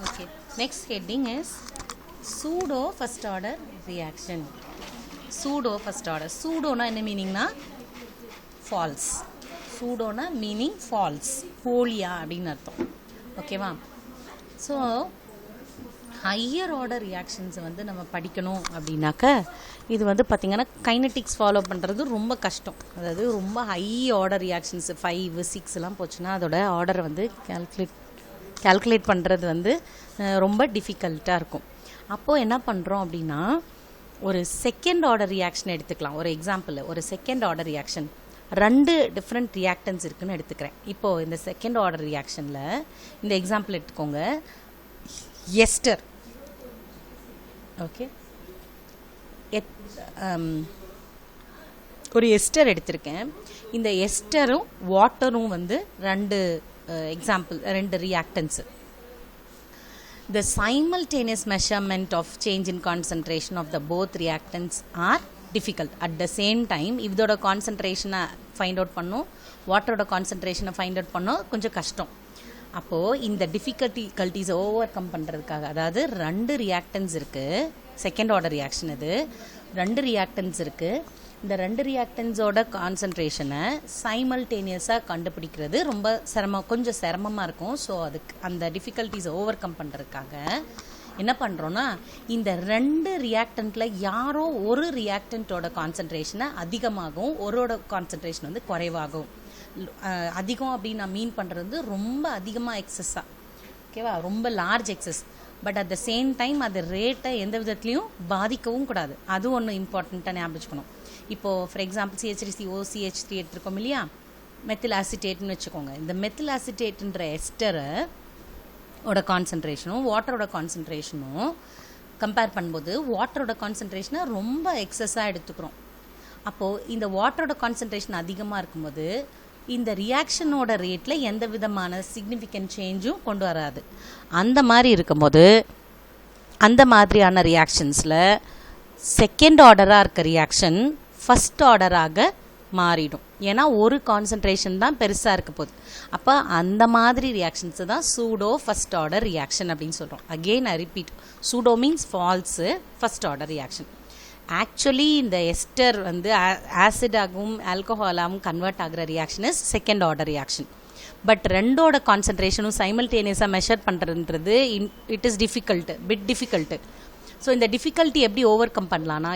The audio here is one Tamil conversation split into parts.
Okay, next heading is pseudo first order reaction. Pseudo first order. Pseudo na என்ன மீனிங்னா false. Pseudo na meaning false. போலியா அப்படின்னு அர்த்தம். ஓகேவா? ஸோ ஹையர் ஆர்டர் ரியாக்ஷன்ஸை வந்து நம்ம படிக்கணும் அப்படின்னாக்க இது வந்து பார்த்திங்கன்னா கைனட்டிக்ஸ் ஃபாலோ பண்ணுறது ரொம்ப கஷ்டம். அதாவது ரொம்ப ஹை ஆர்டர் ரியாக்ஷன்ஸ் 5, 6 போச்சுன்னா அதோட ஆர்டரை வந்து கால்குலேட் பண்ணுறது வந்து ரொம்ப டிஃபிகல்ட்டாக இருக்கும். அப்போது என்ன பண்ணுறோம் அப்படின்னா ஒரு செகண்ட் ஆர்டர் ரியாக்ஷன் எடுத்துக்கலாம். ஒரு எக்ஸாம்பிள், ஒரு second order reaction 2 different reactance இருக்குதுன்னு எடுத்துக்கிறேன். இப்போது இந்த செகண்ட் ஆர்டர் ரியாக்ஷனில் இந்த எக்ஸாம்பிள் எடுத்துக்கோங்க. எஸ்டர், ஓகே, ஒரு எஸ்டர் எடுத்திருக்கேன். இந்த எஸ்டரும் வாட்டரும் வந்து 2 example, 2 ரியாக்டன்ஸு. The simultaneous measurement of change in concentration of the both reactants are difficult. At the same time, இதோட கான்சன்ட்ரேஷனை ஃபைண்ட் அவுட் பண்ணும், வாட்டரோட கான்சன்ட்ரேஷனை ஃபைண்ட் அவுட் பண்ணும், கொஞ்சம் கஷ்டம். அப்போது இந்த டிஃபிகல்ட்டிஸை ஓவர் கம் பண்ணுறதுக்காக, அதாவது 2 ரியாக்டன்ஸ் இருக்குது, செகண்ட் ஆர்டர் ரியாக்ஷன் இது, 2 ரியாக்டன்ஸ் இருக்குது. இந்த 2 ரியாக்டன்ஸோட கான்சன்ட்ரேஷனை சைமல்டேனியஸாக கண்டுபிடிக்கிறது ரொம்ப கொஞ்சம் சிரமமாக இருக்கும். ஸோ அதுக்கு அந்த டிஃபிகல்ட்டிஸை ஓவர் கம் பண்ணுறதுக்காக என்ன பண்ணுறோன்னா, இந்த 2 ரியாக்டண்ட்டில் யாரோ ஒரு ரியாக்டண்ட்டோட கான்சன்ட்ரேஷனை அதிகமாகவும் ஒரோட கான்சன்ட்ரேஷன் வந்து குறைவாகும். அதிகம் அப்படின்னு நான் மீன் பண்ணுறது ரொம்ப அதிகமாக எக்ஸஸாக, ஓகேவா, ரொம்ப large excess. But at the same time அது ரேட்டை எந்த விதத்துலையும் பாதிக்கவும் கூடாது. அதுவும் ஒன்று இம்பார்ட்டண்ட்டாக ஞாபகம் வச்சுக்கணும். இப்போது ஃபார் எக்ஸாம்பிள் CH3CO CH3 எடுத்துருக்கோம் இல்லையா, மெத்தில் ஆசிட்டேட்னு வச்சுக்கோங்க. இந்த மெத்தில் ஆசிட்டேட்ன்ற எஸ்டரை ஓட கான்சன்ட்ரேஷனும் வாட்டரோட கான்சன்ட்ரேஷனும் கம்பேர் பண்ணும்போது வாட்டரோட கான்சன்ட்ரேஷனை ரொம்ப எக்ஸஸாக எடுத்துக்கிறோம். அப்போது இந்த வாட்டரோட கான்சன்ட்ரேஷன் அதிகமாக இருக்கும்போது இந்த ரியாக்ஷனோட ரேட்டில் எந்த விதமான சிக்னிஃபிகண்ட் சேஞ்சும் கொண்டு வராது. அந்த மாதிரி இருக்கும்போது அந்த மாதிரியான ரியாக்ஷன்ஸில் செகண்ட் ஆர்டராக இருக்க ரியாக்ஷன் ஃபஸ்ட் ஆர்டராக மாறிடும். ஏன்னா ஒரு கான்சன்ட்ரேஷன் தான் பெருசாக இருக்க போகுது. அப்போ அந்த மாதிரி ரியாக்ஷன்ஸு தான் சூடோ ஃபஸ்ட் ஆர்டர் ரியாக்ஷன் அப்படின்னு சொல்கிறோம். Again I repeat, pseudo means false, first order reaction. Actually இந்த எஸ்டர் வந்து ஆசிடாகவும் ஆல்கஹாலாகவும் கன்வெர்ட் ஆகிற reaction is second order reaction. But 2ஓட கான்சன்ட்ரேஷனும் சைமல்டேனியஸாக மெஷர் பண்ணுறதுன்றது இட் இஸ் டிஃபிகல்ட்டு. ஸோ இந்த டிஃபிகல்ட்டி எப்படி ஓவர் கம் பண்ணலான்னா,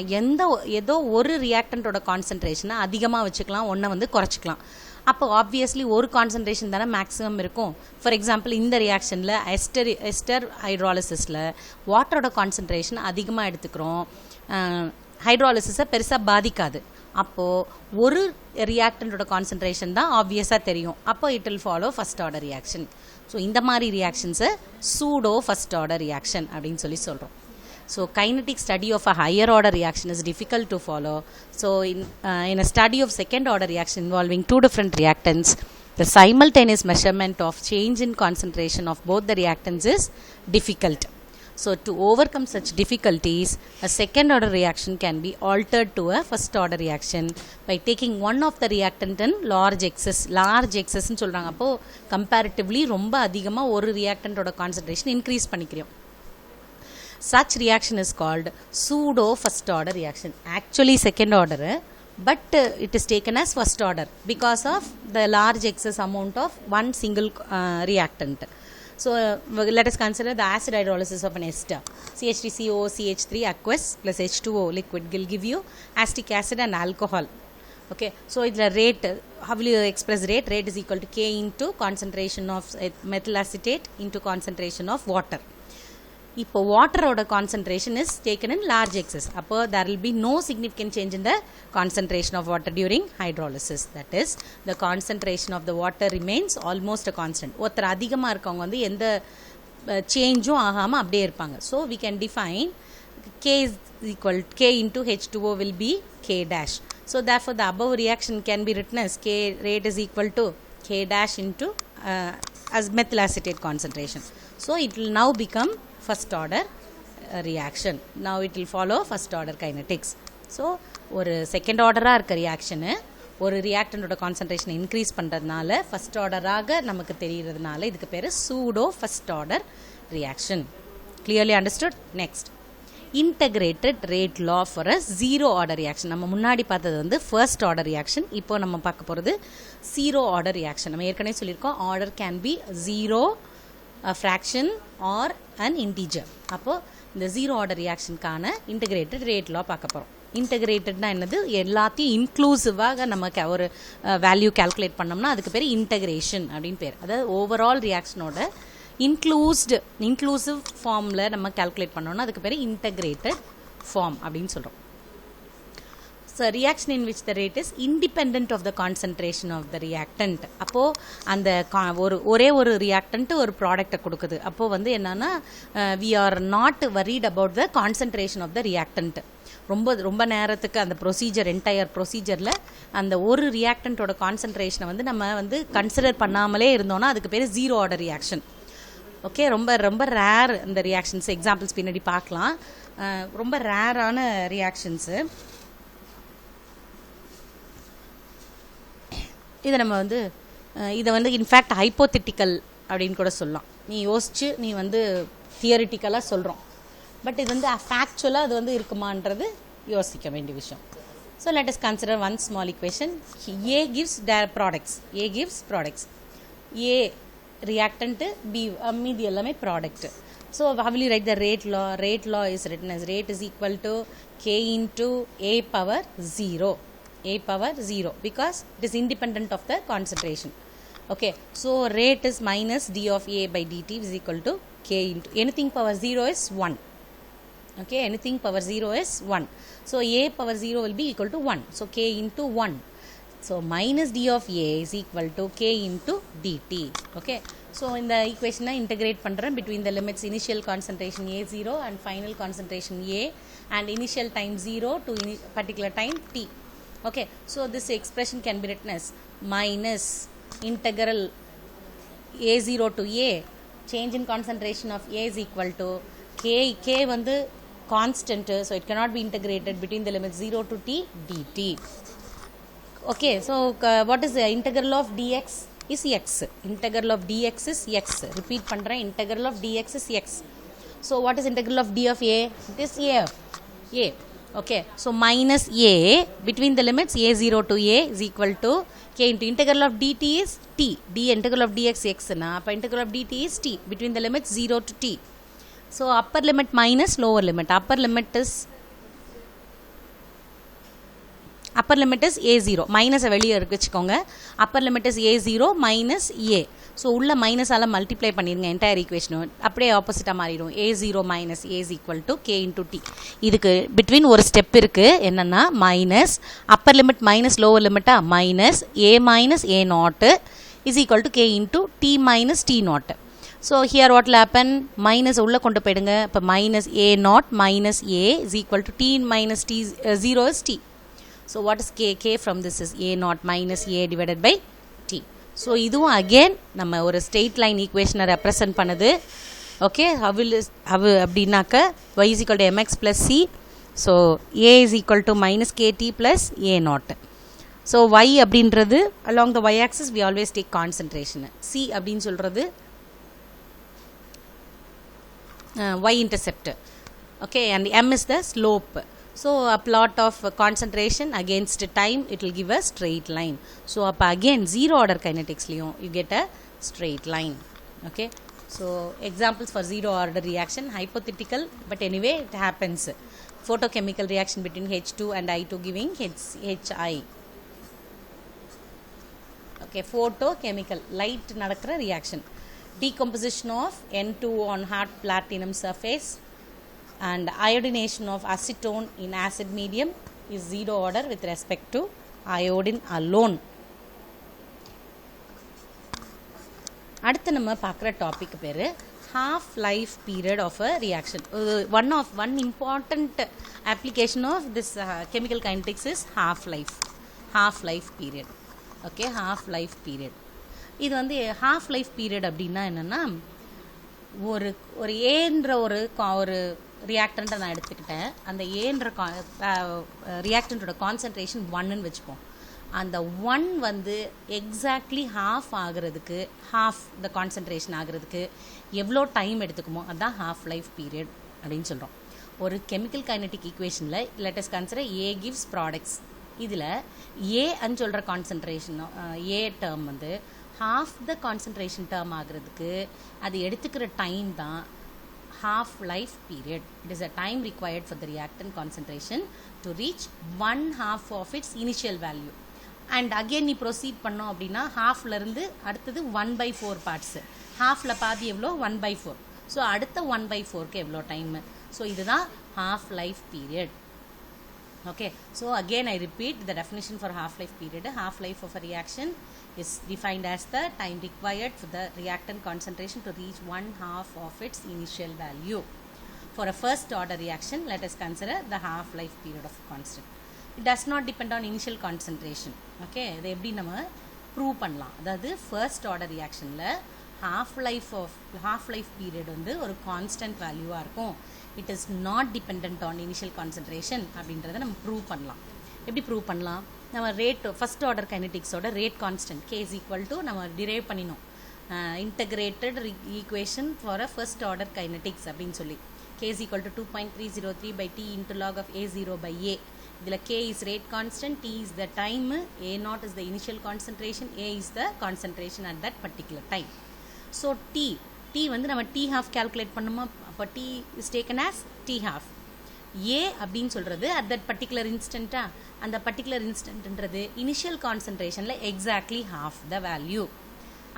ஏதோ ஒரு ரியாக்டண்ட்டோட கான்சன்ட்ரேஷனை அதிகமாக வச்சுக்கலாம், ஒன்றை வந்து குறைச்சிக்கலாம். அப்போ ஆப்வியஸ்லி ஒரு கான்சன்ட்ரேஷன் தானே மேக்ஸிமம் இருக்கும். ஃபார் எக்ஸாம்பிள் இந்த ரியாக்ஷனில் எஸ்டர் ஹைட்ராலிசிஸில் வாட்டரோட கான்சன்ட்ரேஷன் அதிகமாக எடுத்துக்கிறோம், ஹைட்ராலிசிஸை பெருசாக பாதிக்காது. அப்போது ஒரு ரியாக்டண்ட்டோட கான்சன்ட்ரேஷன் தான் ஆப்வியஸாக தெரியும். அப்போ it will follow first order reaction. So இந்த மாதிரி ரியாக்ஷன்ஸை சூடோ ஃபஸ்ட் ஆர்டர் ரியாக்ஷன் அப்படின்னு சொல்கிறோம். So kinetic study of a higher order reaction is difficult to follow. So in a study of second order reaction involving 2 different reactants, the simultaneous measurement of change in concentration of both the reactants is difficult. So to overcome such difficulties, a second order reaction can be altered to a first order reaction by taking one of the reactant in large excess ன்னு சொல்கிறாங்க. அப்போது கம்பேரிட்டிவ்லி ரொம்ப அதிகமாக ஒரு ரியாக்டண்ட்டோட கான்சன்ட்ரேஷன் இன்க்ரீஸ் பண்ணிக்கிறோம். Such reaction is called pseudo first order reaction. Actually second order, but it is taken as first order because of the large excess amount of one single reactant. So let us consider the acid hydrolysis of an ester. CH3CO CH3 aqueous plus H2O liquid will give you acetic acid and alcohol. Okay, so the rate, how will you express rate? Rate is equal to K into concentration of methyl acetate into concentration of water. இப்போ வாட்டரோட concentration is taken in large excess. அப்போ there will be no significant change in the concentration of water during hydrolysis. That is the concentration of the water remains almost a constant. ஒருத்தர் அதிகமாக இருக்கவங்க வந்து எந்த சேஞ்சும் ஆகாமல் அப்படியே இருப்பாங்க. So we can define K is equal K into H2O will be K dash. So therefore the above reaction can be written as K rate is equal to K dash into as methyl acetate concentration. So it will now become first order reaction. Now it will follow first order kinetics. So ஒரு செகண்ட் ஆர்டராக இருக்க ரியாக்ஷனு ஒரு ரியாக்டண்டோட கான்சன்ட்ரேஷனை இன்க்ரீஸ் பண்ணுறதுனால ஃபஸ்ட் ஆர்டராக நமக்கு தெரிகிறதுனால இதுக்கு பேர் pseudo first order reaction. Clearly understood? Next, integrated rate law for a zero order reaction. நம்ம முன்னாடி பார்த்தது வந்து first order reaction. இப்போ நம்ம பார்க்க போகிறது zero order reaction. நம்ம ஏற்கனவே சொல்லியிருக்கோம் order can be zero, a fraction or an integer. அப்போ இந்த zero order reactionக்கான integrated rate law பார்க்க போகிறோம். இன்டகிரேட்டட்னா என்னது, எல்லாத்தையும் இன்க்ளூசிவாக நம்ம ஒரு வேல்யூ கால்குலேட் பண்ணோம்னா அதுக்கு பேர் இன்டகிரேஷன் அப்படின்னு பேர். அதாவது ஓவரால் ரியாக்ஷனோட இன்க்ளூசிவ் ஃபார்மில் நம்ம கால்குலேட் பண்ணோம்னா அதுக்கு பேர் இன்டகிரேட்டட் ஃபார்ம் அப்படின்னு சொல்கிறோம். So reaction in which the rate is independent of the concentration of the reactant. அப்போது அந்த ஒரே ஒரு ரியாக்டன்ட் ஒரு ப்ராடக்டை கொடுக்குது. அப்போது வந்து என்னன்னா we are not worried about the concentration of the reactant. ரொம்ப நேரத்துக்கு அந்த ப்ரொசீஜர் என்டையர் ப்ரொசீஜரில் அந்த ஒரு ரியாக்டன்ட்டோட கான்சன்ட்ரேஷனை வந்து நம்ம வந்து கன்சிடர் பண்ணாமலே இருந்தோம்னா அதுக்கு பேர் ஜீரோ ஆர்டர் ரியாக்ஷன். ஓகே, ரொம்ப ரேர் இந்த ரியாக்ஷன்ஸ். எக்ஸாம்பிள்ஸ் பின்னாடி பார்க்கலாம். ரொம்ப ரேரான ரியாக்ஷன்ஸு. இதை வந்து இன்ஃபேக்ட் ஹைப்போதெட்டிக்கல் அப்படின்னு கூட சொல்லலாம். நீ யோசிச்சு நீ வந்து தியரிட்டிக்கலாக சொல்கிறோம், பட் இது வந்து ஃபேக்சுவலாக அது வந்து இருக்குமான்றது யோசிக்க வேண்டிய விஷயம். So let us consider one small equation. A gives products. A gives products. A reactant, B மீதி எல்லாமே product. So how will you write the rate law? Rate law is written as rate is equal to K into A power 0. A power 0 because it is independent of the concentration. Okay, so rate is minus d of A by dt is equal to K into anything power 0 is 1. Okay, anything power 0 is 1. So A power 0 will be equal to 1. So K into 1. So minus d of A is equal to K into dt. Okay, so in the equation I integrate பண்றேன் between the limits initial concentration A0 and final concentration A and initial time 0 to particular time t. Okay, so this expression can be written as minus integral A0 to A, change in concentration of A is equal to K வந்து constant, so it cannot be integrated between the limits 0 to t dt. Okay, so what is the integral of dx is x. Integral of dx is x. Repeat பண்றேன், integral of dx is x. So what is integral of d of A? This A. Okay, so minus A between the limits A0 to A is equal to K into integral of dt is t. D integral of dx x na, appo integral of dt is t between the limits 0 to t. So upper limit minus lower limit. Upper limit is A0. Minus வெளியே வச்சுக்கோங்க. Upper limit is A0 minus A. So உள்ள மைனஸால் மல்டிப்ளை பண்ணிடுங்க என்டையர் ஈக்குவேஷனும். அப்படியே ஆப்போசிட்டாக மாறிடும். A0 minus A is equal to K into T. இதுக்கு பிட்வீன் ஒரு ஸ்டெப் இருக்குது. என்னென்னா minus upper limit minus lower லிமிட்டாக minus A minus A naught is equal to K into T minus T naught. So here what will happen? Minus உள்ளே கொண்டு போயிடுங்க. இப்போ minus A naught minus A is equal to T minus T 0 is T. So what is K? K from this is A naught minus A divided by T. So இதுவும் அகெயின் நம்ம ஒரு ஸ்ட்ரெயிட் லைன் ஈக்குவேஷனை ரெப்ரசன்ட் பண்ணுது. ஓகே, அப்படின்னாக்க y is equal to mx plus c. So A is equal to minus kt plus A naught. So y அப்படின்றது along the y axis we always take concentration. c அப்படின்னு சொல்கிறது y intercept. Okay, and m is the slope. So a plot of concentration against time, it will give a straight line. So again zero order kinetics you get a straight line. Okay, so examples for zero order reaction, hypothetical, but anyway it happens. Photochemical reaction between H2 and I2 giving HI. Okay, photochemical light நடக்கிற reaction. Decomposition of N2 on hard platinum surface and iodination of acetone in acid medium is zero order with respect to iodine alone. அடுத்து நம்ம பார்க்குற டாபிக் பேர் half life period of a reaction. One important application of this chemical kinetics is half life period. Okay, half life period. இது வந்து half life period அப்படின்னா என்னென்னா ஒரு ஏன்ற ஒரு ரியாக்டண்ட்டை நான் எடுத்துக்கிட்டேன். அந்த ஏன்ற ரியாக்டண்ட்டோட கான்சன்ட்ரேஷன் 1ன்னு வச்சுப்போம். அந்த 1 வந்து எக்ஸாக்ட்லி ஹாஃப் ஆகிறதுக்கு ஹாஃப் த கான்சன்ட்ரேஷன் ஆகிறதுக்கு எவ்வளோ டைம் எடுத்துக்குமோ அதுதான் ஹாஃப் லைஃப் பீரியட் அப்படின்னு சொல்கிறோம். ஒரு கெமிக்கல் கைனடிக் ஈக்குவேஷனில் let us consider A gives products. இதில் ஏன்னு சொல்கிற கான்சன்ட்ரேஷன் ஏ டேர்ம் வந்து ஹாஃப் த கான்சன்ட்ரேஷன் டேர்ம் ஆகிறதுக்கு அது எடுத்துக்கிற டைம் தான் half life period. It is a time required for the reactant concentration to reach 1/2 of its initial value. And again நீ proceed பண்ணோம் அப்படின்னா ஹாஃப்லேருந்து அடுத்தது 1/4 பார்ட்ஸ். ஹாஃபில் பாதி எவ்வளோ 1/4. ஸோ அடுத்த 1/4க்கு எவ்வளோ டைமு. ஸோ இதுதான் half life period. Okay, so again I repeat the definition for half life period. Half life of a reaction is defined as the time required for the reactant concentration to reach 1/2 of its initial value. For a first order reaction, let us consider the half life period of a constant. It does not depend on initial concentration. Okay, இதை எப்படி நம்ம ப்ரூவ் பண்ணலாம். அதாவது ஃபர்ஸ்ட் ஆர்டர் ரியாக்ஷனில் half life period வந்து ஒரு கான்ஸ்டன்ட் வேல்யூவாக இருக்கும். It is not depend on initial concentration அப்படின்றத நம்ம ப்ரூவ் பண்ணலாம். எப்படி ப்ரூவ் பண்ணலாம்? நம்ம ரேட் ஃபஸ்ட் ஆர்டர் கைனடிக்ஸோட rate constant K is equal to நம்ம டிரைவ் பண்ணினோம் integrated equation for a first order kinetics அப்படின்னு சொல்லி K is equal to 2.303 by T into log of A0 by A. இதில் K is rate constant, T is the time, A0 is the initial concentration, A is the concentration at that particular time. So T வந்து நம்ம T half calculate பண்ணுமா. அப்போ T is taken as T half. A அப்படின்னு சொல்கிறது அட் தட் பர்டிகுலர் இன்ஸ்டண்ட்டா, அந்த பர்டிகுலர் இன்ஸ்டன்ட்ன்றது இனிஷியல் கான்சன்ட்ரேஷனில் எக்ஸாக்ட்லி ஹாஃப் த வேல்யூ.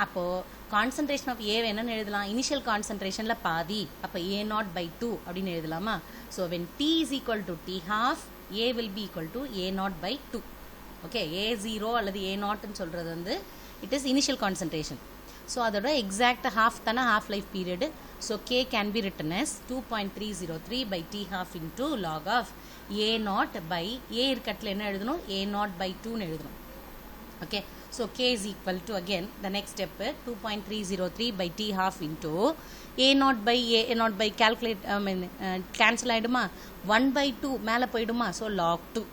அப்போது கான்சன்ட்ரேஷன் ஆஃப் ஏ என்னன்னு எழுதலாம், இனிஷியல் கான்சன்ட்ரேஷனில் பாதி, அப்போ A0/2 அப்படின்னு எழுதலாமா. So when T is equal to T half, A will be equal to A0/2. Okay, A0 அல்லது A0ன்னு சொல்கிறது வந்து it is initial concentration. So அதோட எக்ஸாக்ட் ஹாஃப் தானே half life period. So K can be written as 2.303 by T half into log of A0 by A இருக்கட்டில் என்ன எழுதணும், A0/2ன்னு எழுதணும். Okay, so K is equal to again the next step 2.303 by T half into A0 by calculate cancel ஆகிடுமா, 1/2 மேலே போயிடுமா. So log 2.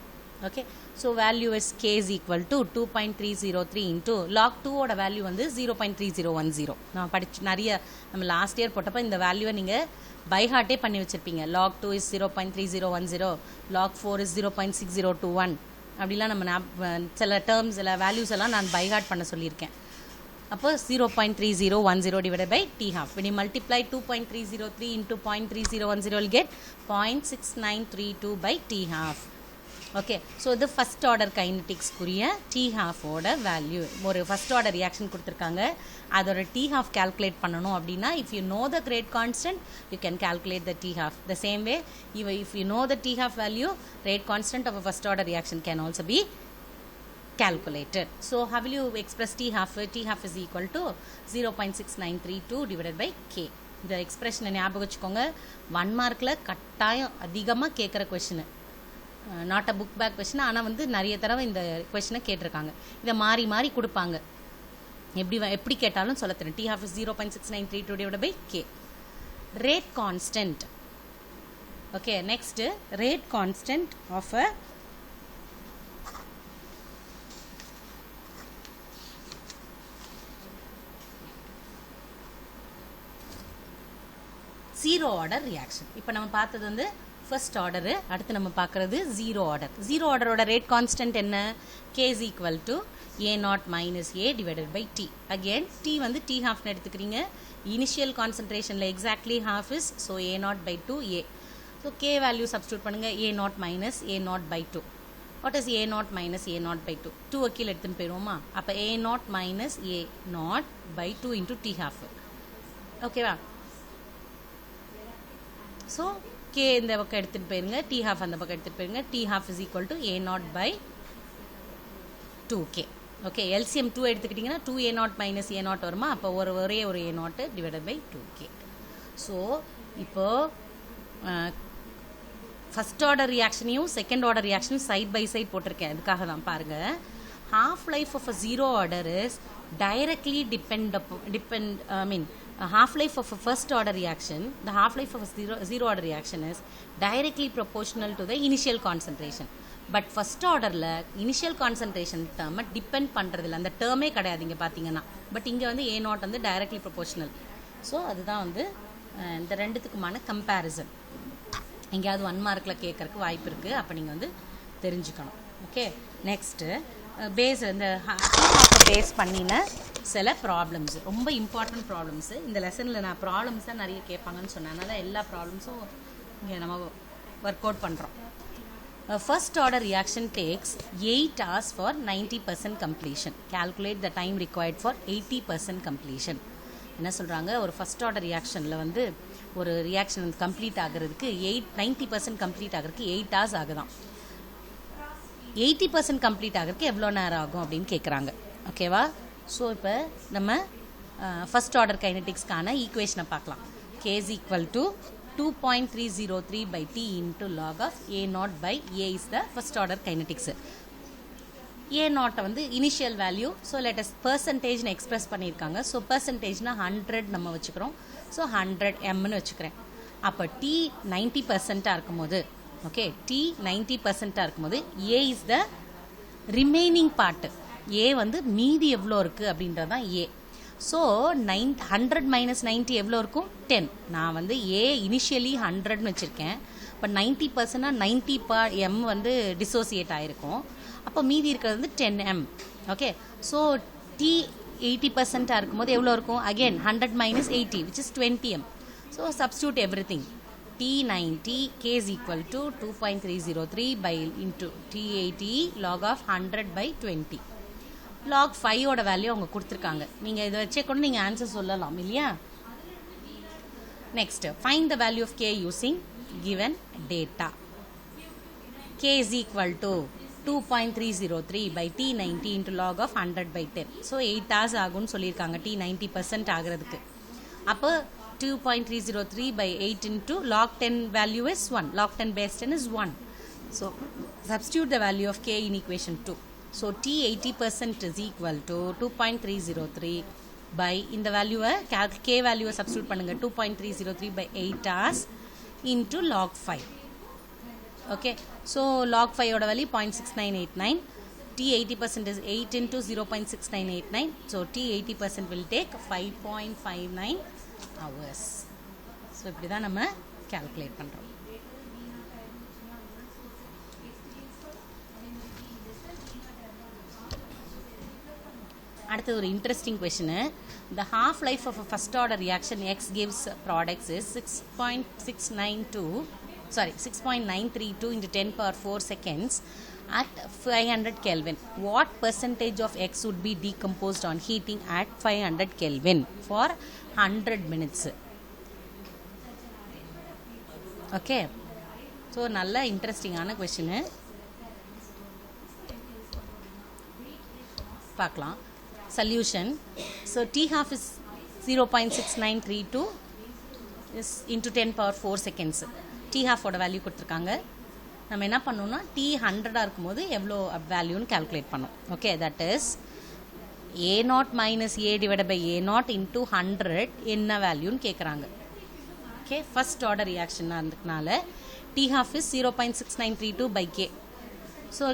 Okay, so value is K is equal to 2.303 into log 2ஓட வேல்யூ வந்து 0.3010. நான் நிறைய நம்ம லாஸ்ட் இயர் போட்டப்போ இந்த வேல்யூவை நீங்கள் பைஹார்ட்டே பண்ணி வச்சுருப்பீங்க. log 2 is 0.3010, log 4 is 0.6021 அப்படிலாம் நம்ம சில டேர்ம்ஸ் சில வேல்யூஸ் எல்லாம் நான் பைஹார்ட் பண்ண சொல்லியிருக்கேன். அப்போ 0.3010 divided by T half. When you multiply 2.303 into 0.3010 will get 0.6932 by T half. Okay, so இது ஃபஸ்ட் ஆர்டர் கைனடிக்ஸ்க்குரிய T halfோட வேல்யூ. ஒரு ஃபஸ்ட் ஆர்டர் ரியாக்ஷன் கொடுத்துருக்காங்க, அதோட T half கால்குலேட் பண்ணணும் அப்படின்னா if you know the rate constant you can calculate the T half. The same way if you know the T half value, rate constant of a first order reaction can also be calculated. So how will you express T half? T half is equal to 0.6932 divided by K. இந்த எக்ஸ்பிரஷனை ஞாபகம் வச்சுக்கோங்க. 1 மார்க்கில் கட்டாயம் அதிகமாக கேட்குற question, not a book back question. ஆனால் வந்து நிறைய தடவை இந்த கொஷினை கேட்டிருக்காங்க. இதை மாறி மாறி கொடுப்பாங்க, எப்படி கேட்டாலும் சொல்ல தெரியும். T half is 0.6932 divided by K. Rate constant. Okay, next rate constant of a zero order reaction. இப்போ நம்ம பார்த்தது வந்து ஃபர்ஸ்ட் ஆர்டரு, அடுத்து நம்ம பார்க்குறது ஜீரோ ஆர்டர். ஜீரோ ஆர்டரோட ரேட் கான்ஸ்டன்ட் என்ன? K is equal to A0 minus A divided by T. Again T வந்து T halfனு எடுத்துக்கிறீங்க. இனிஷியல் கான்சன்ட்ரேஷனில் exactly half is, so A0/2 A. So K value substitute பண்ணுங்கள், A0 minus A0/2. What is A0 minus A0/2? 2 கீழே எடுத்துன்னு போயிடுவோமா. அப்போ A0 minus A0/2 into T half. ஓகேவா? ஸோ K இந்த பக்கம் எடுத்துகிட்டு போயிருங்க, T half அந்த பக்கம் எடுத்துகிட்டு போயிருங்க. T half is equal to A0/2K. Okay, LCM 2 எடுத்துக்கிட்டிங்கன்னா 2A0 minus A0 வருமா. அப்போ ஒரே ஒரு A0 divided by 2K. So இப்போது ஃபஸ்ட் ஆர்டர் ரியாக்ஷனையும் செகண்ட் ஆர்டர் ரியாக்ஷனையும் சைட் பை சைட் போட்டிருக்கேன். அதுக்காக தான் பாருங்கள். half life of a zero order is directly half life of a first order reaction, the half life of a zero order reaction is directly proportional to the initial concentration. But first ஆர்டரில் இனிஷியல் கான்சன்ட்ரேஷன் டேர்மை டிபெண்ட் பண்ணுறதில்ல, அந்த டேர்மே கிடையாது இங்கே பார்த்தீங்கன்னா. பட் இங்கே வந்து ஏ நாட் வந்து டைரக்ட்லி ப்ரொபோஷனல். ஸோ அதுதான் வந்து இந்த ரெண்டுத்துக்குமான கம்பேரிசன். எங்கேயாவது 1 மார்க்கில் கேட்கறக்கு வாய்ப்பு இருக்குது, அப்போ நீங்கள் வந்து தெரிஞ்சுக்கணும். ஓகே, நெக்ஸ்ட்டு பேஸ் இந்த பேஸ் பண்ணின சில ப்ராப்ளம்ஸ், ரொம்ப இம்பார்ட்டன்ட் ப்ராப்ளம்ஸு. இந்த லெசனில் நான் ப்ராப்ளம்ஸ் தான் நிறைய கேட்பாங்கன்னு சொன்னேன், அதனால் எல்லா ப்ராப்ளம்ஸும் இங்கே நம்ம ஒர்க் அவுட் பண்ணுறோம். First order reaction takes 8 hours for 90% completion. Calculate the time required for 80% completion. என்ன சொல்கிறாங்க, ஒரு ஃபஸ்ட் ஆர்டர் ரியாக்ஷனில் வந்து ஒரு ரியாக்ஷன் கம்ப்ளீட் ஆகிறதுக்கு 90% கம்ப்ளீட் ஆகிறதுக்கு 8 hours ஆகுதான். 80% கம்ப்ளீட் ஆகிறதுக்கு எவ்வளோ நேரம் ஆகும் அப்படின்னு கேட்குறாங்க. ஓகேவா? ஸோ இப்போ நம்ம ஃபஸ்ட் ஆர்டர் கைனடிக்ஸ்க்கான ஈக்குவேஷனை பார்க்கலாம். K is equal to 2.303 by T into log of A naught by A is the first order kinetics. A naught வந்து இனிஷியல் வேல்யூ. ஸோ லெட்டஸ் பர்சன்டேஜ்னு எக்ஸ்பிரஸ் பண்ணியிருக்காங்க. ஸோ பர்சன்டேஜ்னா 100 நம்ம வச்சுக்கிறோம். ஸோ 100 mன்னு வச்சுக்கிறேன். அப்போ T 90% இருக்கும்போது, ஓகே, T 90% இருக்கும்போது A is the remaining part. A வந்து மீதி எவ்வளோ இருக்குது அப்படின்றது தான் A. ஸோ 100 minus 90 எவ்வளோ இருக்கும்? 10. நான் வந்து A இனிஷியலி 100ன்னு வச்சுருக்கேன். இப்போ 90%னா 90 m வந்து டிசோசியேட் ஆகிருக்கும். அப்போ மீதி இருக்கிறது வந்து 10m. ஓகே, ஸோ T 80% இருக்கும்போது எவ்வளோ இருக்கும்? Again 100 minus 80 which is 20m. So substitute every thing. T 90 K is equal to 2.303 by into T 80 log of 100 by 20. log 5 ஓட வேல்யூ அவங்க கொடுத்துருக்காங்க. நீங்கள் இதை வச்சே கூட நீங்கள் ஆன்சர் சொல்லலாம் இல்லையா? Next, find the value of K using given data. K is equal to 2.303 by T 90 into log of 100 by 10. So 8 hours ஆகும்னு சொல்லியிருக்காங்க T 90% ஆகிறதுக்கு. அப்போ 2.303 by 8 into log 10 value is 1. log 10 base 10 is 1. So substitute the value of K in equation 2. So T 80% is equal to 2.303 by இந்த வேல்யூவை K வேல்யூவை சப்ஸ்டியூட் பண்ணுங்க. 2.303 by 8 hours into log 5. Okay, so log 5 ஓட value 0.6989. T 80% is 8 into 0.6989. So T 80% will take 5.59 hours. So இப்படி தான் நம்ம calculate பண்ணுறோம். அடுத்து ஒரு interesting question. The half life of a first order reaction X gives products is 6.932 into 10 power 4 seconds at 500 Kelvin. What percentage of X would be decomposed on heating at 500 Kelvin for 100 minutes? Okay, so நல்ல இன்ட்ரெஸ்டிங்கான கொஷினு, பார்க்கலாம். Solution. So T half is 0.6932 is into 10 power 4 seconds. T half ஓட வேல்யூ கொடுத்துருக்காங்க. நம்ம என்ன பண்ணோம்னா T 100 இருக்கும்போது எவ்வளோ வேல்யூன்னு கால்குலேட் பண்ணோம். Okay, that is A0 minus A divided by A0 into 100 என்ன வேல்யூன்னு கேட்குறாங்க. ஓகே, ஃபர்ஸ்ட் ஆர்டர் ரியாக்ஷனாக இருந்ததுனால T half is 0.6932 by K. So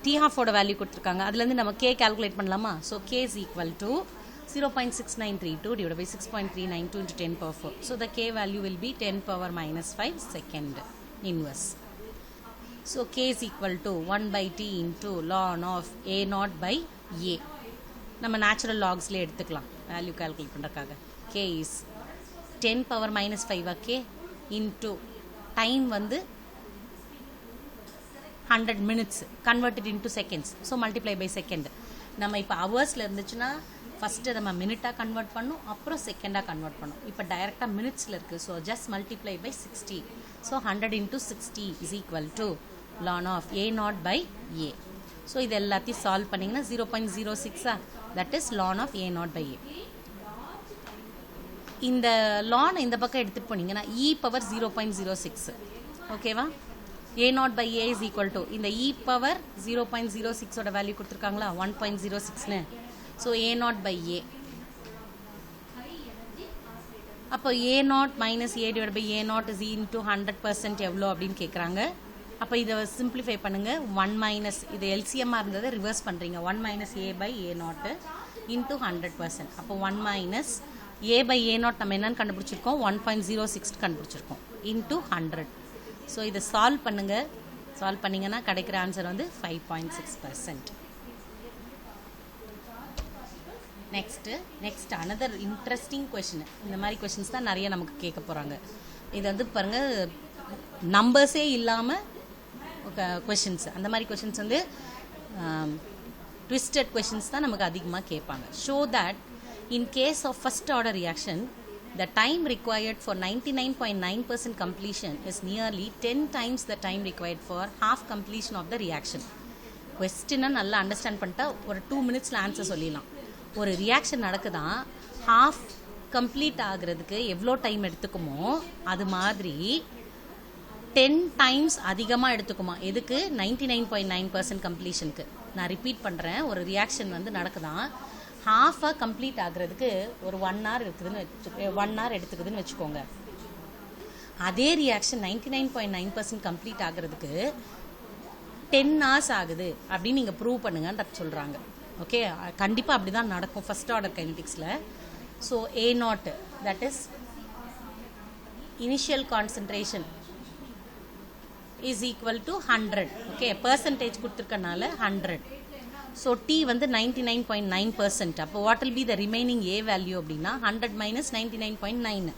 T half-ஓட வேல்யூ கொடுத்துருக்காங்க, அதுலேருந்து நம்ம K கால்குலேட் பண்ணலாமா? So K is equal to 0.6932 divided by 6.392 into 10 power 4. So the K value will be 10 power minus 5 second inverse. So K is equal to 1 by T into ln of A0 by A. நம்ம நேச்சுரல் லாக்ஸ்லேயே எடுத்துக்கலாம் வேல்யூ கால்குலேட் பண்ணுறதுக்காக. K is 10 power minus 5 K into time வந்து 100 minutes converted into seconds. So multiply by second. நம்ம இப்போ ஹவர்ஸில் இருந்துச்சுன்னா ஃபஸ்ட்டு நம்ம மினிட்டாக கன்வெர்ட் பண்ணும், அப்புறம் செகண்டாக கன்வெர்ட் பண்ணும். இப்போ டைரெக்டாக மினிட்ஸில் இருக்குது. So just multiply by 60. ஸோ 100 into 60 is equal to ln of A0 by A. So இது எல்லாத்தையும் சால்வ் பண்ணிங்கன்னா 0.06 that is ln of A0 by A. இந்த ln இந்த பக்கம் எடுத்துகிட்டு போனீங்கன்னா e பவர் 0.06. ஓகேவா? A0 by A is equal to இந்த e பவர் 0.06 ஓட வேல்யூ கொடுத்துருக்காங்களா 1.06ன்னு. So A0 by A. அப்போ A0 minus A divided by A0 is into 100% எவ்வளோ அப்படின்னு கேட்குறாங்க. அப்போ இதை சிம்பிளிஃபை பண்ணுங்கள். 1 மைனஸ் இது எல்சிஎம்மாக இருந்ததை ரிவர்ஸ் பண்ணுறீங்க. 1 மைனஸ் ஏ பை ஏ நாட்டு இன்ட்டு 100%. அப்போ 1 minus A by A naught நம்ம என்னென்னு கண்டுபிடிச்சிருக்கோம், 1.06 கண்டுபிடிச்சிருக்கோம் இன்ட்டு 100. ஸோ இதை சால்வ் பண்ணுங்கள். சால்வ் பண்ணிங்கன்னா கிடைக்கிற ஆன்சர் வந்து 5.6%. Next another interesting question. இந்த மாதிரி கொஷின்ஸ் தான் நிறைய நமக்கு கேட்க போகிறாங்க. இது வந்து பாருங்கள், நம்பர்ஸே இல்லாமல் கொஷின்ஸ். அந்த மாதிரி கொஷின்ஸ் வந்து ட்விஸ்டட் கொஷின்ஸ் தான் நமக்கு அதிகமாக கேட்பாங்க. Show that in case of first order reaction the time required for 99.9% completion is nearly 10 times the time required for half completion of the reaction. Question நல்லா அண்டர்ஸ்டாண்ட் பண்ணிட்டா ஒரு 2 மினிட்ஸில் ஆன்சர் சொல்லிடலாம். ஒரு ரியாக்ஷன் நடக்குதான், ஹாஃப் கம்ப்ளீட் ஆகுறதுக்கு எவ்வளோ டைம் எடுத்துக்குமோ அது மாதிரி 10 டைம்ஸ் அதிகமாக எடுத்துக்குமா. எதுக்கு? 99.9% கம்ப்ளீஷனுக்கு. நான் ரிப்பீட் பண்ணுறேன். ஒரு ரியாக்ஷன் வந்து நடக்குதான், ஹாஃபாக கம்ப்ளீட் ஆகுறதுக்கு ஒரு 1 hour இருக்குதுன்னு 1 hour எடுத்துக்குதுன்னு வச்சுக்கோங்க. அதே ரியாக்ஷன் 99.9% கம்ப்ளீட் ஆகுறதுக்கு 10 hours ஆகுது அப்படின்னு நீங்கள் ப்ரூவ் பண்ணுங்கன்னு சொல்கிறாங்க. ஓகே, கண்டிப்பாக அப்படி தான் நடக்கும் ஃபர்ஸ்ட் ஆர்டர் கைனடிக்ஸில். So A naught that is initial concentration is equal to 100. Okay, percentage கொடுத்துருக்கனால 100. ஸோ டி வந்து 99.9%. அப்போ what will be the remaining A value அப்படின்னா 100 minus 99.9.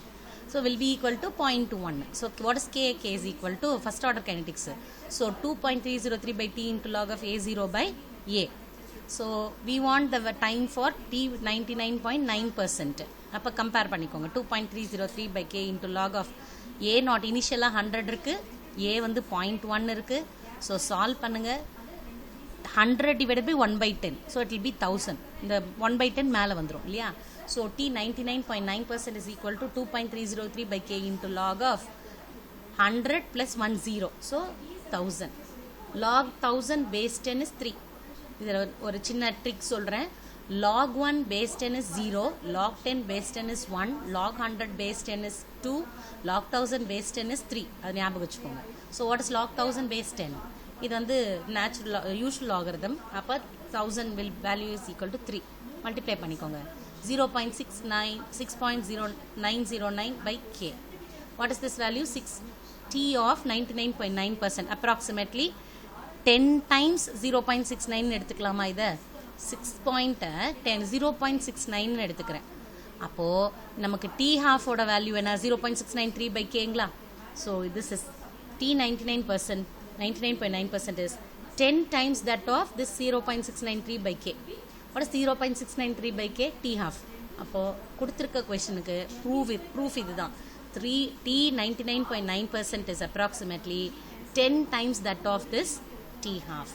So will be equal to 0.1. So what is K? K is equal to first order kinetics. So 2.303 by t into log of a0 by a. So we want the time for T 99.9%. அப்போ கம்பேர் பண்ணிக்கோங்க. 2.303 by k into log of a not இனிஷியலாக 100 இருக்குது, a வந்து 0.1 இருக்குது. ஸோ சால்வ் பண்ணுங்கள். 100 divided by 1/10. So it will be 1000. இந்த 1/10 மேலே வந்துடும் இல்லையா. So t 99.9% is equal to 2.303 by k into log of 100 plus 1 0. So 1000. log 1000 base 10 is 3. இதில் ஒரு சின்ன ட்ரிக் சொல்கிறேன். log 1 base 10 is 0, log 10 base 10 is 1, log 100 base 10 is 2, log 1000 base 10 is 3. அது ஞாபகம் வச்சுக்கோங்க. So what is log 1000 base 10? இது வந்து நேச்சுரல் யூஷுவல் லாகரிதம். அப்போ 1000 value is equal to 3. Multiply பண்ணிக்கோங்க. 6.0909 by k. What is this value? 6 t of 99.9%. Approximately 10 times 0.69 எடுத்துக்கலாமா? இதை 0.69 எடுத்துக்கிறேன். அப்போது நமக்கு t half-ஓட வேல்யூ என்ன? 0.693 by k-ங்களா? So this is t 99.9% is 10 times that of this 0.693 by k. What is 0.693 by k? t half. அப்போது கொடுத்துருக்க கொஷனுக்கு ப்ரூஃப் இதுதான். t 99.9% is approximately 10 times that of this t half.